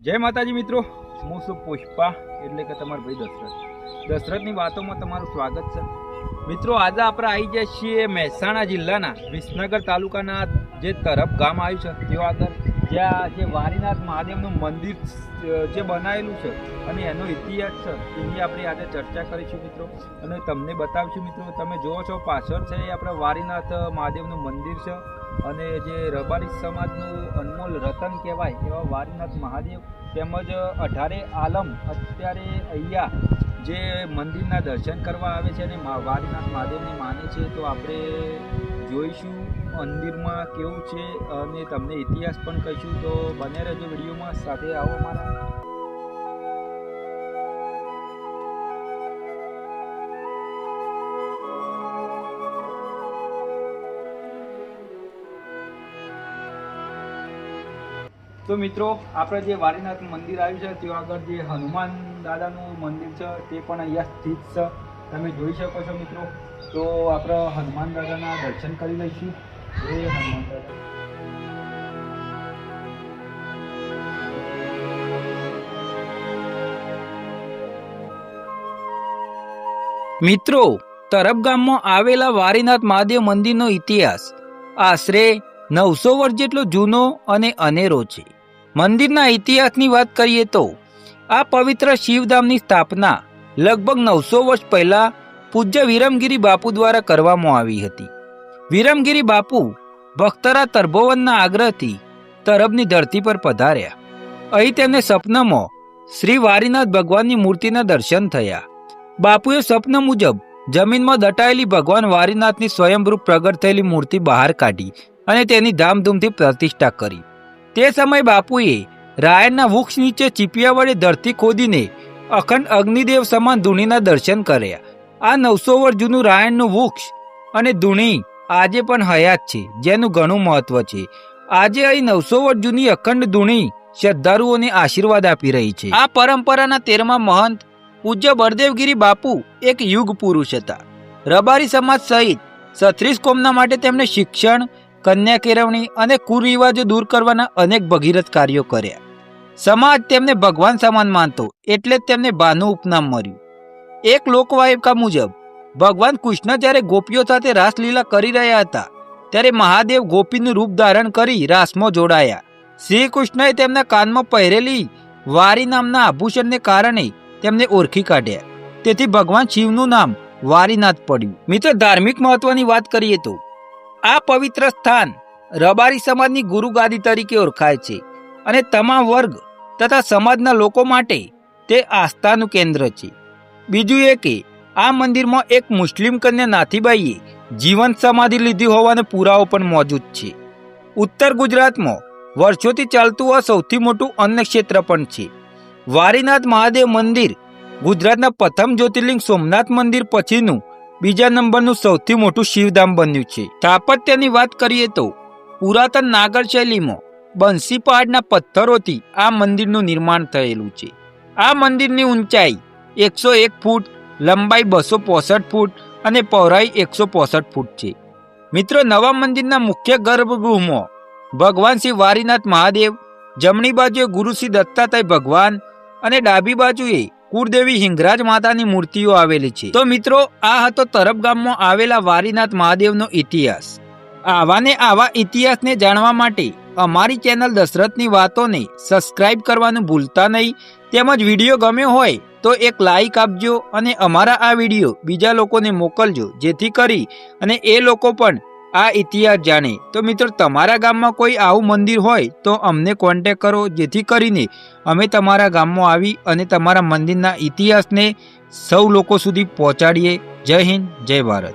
જય માતાજી મિત્રો, હું છું પુષ્પા એટલે કે તમારો ભાઈ દશરથની વાતોમાં તમારું સ્વાગત છે. મિત્રો, આજે આપણે આવી જાય છીએ મહેસાણા જિલ્લાના વિસનગર તાલુકાના જે તરફ ગામ આવ્યું છે તેઓ આગળ જ્યાં જે વારીનાથ મહાદેવનું મંદિર જે બનાવેલું છે અને એનો ઇતિહાસ છે એની આપણે આજે ચર્ચા કરીશું મિત્રો, અને તમને બતાવીશું મિત્રો. તમે જુઓ છો પાછળ છે એ આપણે વારીનાથ મહાદેવનું મંદિર છે, અને જે રબારી સમાજનું અનમોલ રતન કહેવાય એવા વારીનાથ મહાદેવ તેમજ 18 આલમ અત્યારે અહીંયા જે મંદિરના દર્શન કરવા આવે છે અને વારીનાથ મહાદેવને માને છે. તો આપણે જોઈશું મંદિરમાં કેવું છે અને તમને ઇતિહાસ પણ કહીશું. તો બને રહેજો વિડીયોમાં, સાથે આવો મારા. તો મિત્રો, આપણે જે વારીનાથ મંદિર આવ્યું છે ત્યાં આગળ જે હનુમાન દાદાનું મંદિર છે તે પણ અહીંયા સ્થિત છે, તમે જોઈ શકો છો મિત્રો. તો આપણે હનુમાન દાદાના દર્શન કરી લઈશું. જય હનુમાન દાદા. મિત્રો, તરફ ગામમાં આવેલા વારીનાથ મહાદેવ મંદિરનો ઇતિહાસ આશરે 900 વર્ષ જેટલો જૂનો અને અનેરો છે. મંદિરના ઇતિહાસની વાત કરીએ તો આ પવિત્ર શિવધામની સ્થાપના લગભગ 900 વર્ષ પહેલા પૂજ્ય વિરમગીરી બાપુ દ્વારા કરવામાં આવી હતી. વિરમગીરી બાપુ ભક્તરા તરભોવનના આગ્રહથી તરભની ધરતી પર પધાર્યા. અહીં તેમને સપનામાં શ્રી વારીનાથ ભગવાનની મૂર્તિના દર્શન થયા. બાપુએ સપના મુજબ જમીનમાં દટાયેલી ભગવાન વારીનાથની સ્વયંભૂ પ્રગટ થયેલી મૂર્તિ બહાર કાઢી અને તેની ધામધૂમથી પ્રતિષ્ઠા કરી. તે સમયે બાપુએ રાયણના વૃક્ષ નીચે ચીપિયા વડે ધરતી ખોદીને અખંડ અગ્નિદેવ સમાન ધૂણીના દર્શન કર્યા. આ 900 વર્ષ જૂનું રાયણનું વૃક્ષ અને ધૂણી આજે પણ હયાત છે, જેનું ઘણું મહત્વ છે. આજે અહીં 900 વર્ષ જૂની અખંડ ધૂણી શ્રદ્ધાળુઓને આશીર્વાદ આપી રહી છે. આ પરંપરાના 13મા મહંત પૂજ્ય બળદેવગીરી બાપુ એક યુગ પુરુષ હતા. રબારી સમાજ સહિત 36 કોમના માટે તેમણે શિક્ષણ, કન્યા કેળવણી અને કુરિવાજો દૂર કરવાના અનેક ભગીરથ કાર્યો કર્યા. સમાજ તેમને ભગવાન સમાન માનતો, એટલે જ તેમને ભાનું ઉપનામ મળ્યું. એક લોકવાયકા મુજબ ભગવાન કૃષ્ણ જ્યારે ગોપીઓ સાથે રાસલીલા કરી રહ્યા હતા ત્યારે મહાદેવ ગોપીનું રૂપ ધારણ કરી રાસમાં જોડાયા. શ્રી કૃષ્ણએ તેમના કાનમાં પહેરેલી વારી નામના આભૂષણને કારણે તેમને ઓળખી કાઢ્યા. તેથી ભગવાન શિવનું નામ વારીનાથ પડ્યું. મિત્રો, ધાર્મિક મહત્વની વાત કરીએ તો આ પવિત્ર સ્થાન રબારી સમાજની ગુરુગાદી તરીકે ઓળખાય છે અને તમામ વર્ગ તથા સમાજના લોકો માટે તે આસ્થાનું કેન્દ્ર છે. બીજું એ કે આ મંદિરમાં એક મુસ્લિમ કન્યા નાથીબાઈએ જીવંત સમાધિ લીધી હોવાનો પુરાવો પણ મોજૂદ છે. ઉત્તર ગુજરાતમાં વર્ષોથી ચાલતું આ સૌથી મોટું અન્ન ક્ષેત્ર પણ છે. વારીનાથ મહાદેવ મંદિર ગુજરાતના પ્રથમ જ્યોતિર્લિંગ સોમનાથ મંદિર પછીનું બીજા નંબરનું સૌથી મોટું શિવધામ બન્યું છે. સ્થાપત્યની વાત કરીએ તો પુરાતન નાગર શૈલીમાં બંસી પહાડના પથ્થરોથી આ મંદિરનું નિર્માણ થયેલું છે. આ મંદિરની ઊંચાઈ 101 ફૂટ, લંબાઈ 265 ફૂટ અને પહોળાઈ 165 ફૂટ છે. મિત્રો, નવા મંદિરના મુખ્ય ગર્ભગૃહમાં ભગવાન શ્રી વારીનાથ મહાદેવ, જમણી બાજુએ ગુરુ શ્રી દત્તાત્રેય ભગવાન અને ડાબી બાજુએ કુળદેવી હિંગરાજ માતાની મૂર્તિઓ આવેલી છે. તો મિત્રો, આ હતો તરફ ગામમાં આવેલા વારીનાથ મહાદેવનો ઇતિહાસ. આવા ને આવા ઇતિહાસને જાણવા માટે અમારી ચેનલ દશરથની વાતોને સબસ્ક્રાઇબ કરવાનું ભૂલતા નહીં. તેમજ વિડીયો ગમ્યો હોય તો એક લાઈક આપજો અને અમારા આ વિડીયો બીજા લોકોને મોકલજો, જેથી કરી અને એ લોકો પણ આ ઇતિહાસ જાણે. તો મિત્રો, તમારા ગામમાં કોઈ આવું મંદિર હોય તો અમને કોન્ટેક્ટ કરો, જેથી કરીને અમે તમારા ગામમાં આવી અને તમારા મંદિરના ઇતિહાસને સૌ લોકો સુધી પહોંચાડીએ. જય હિન્દ, જય ભારત.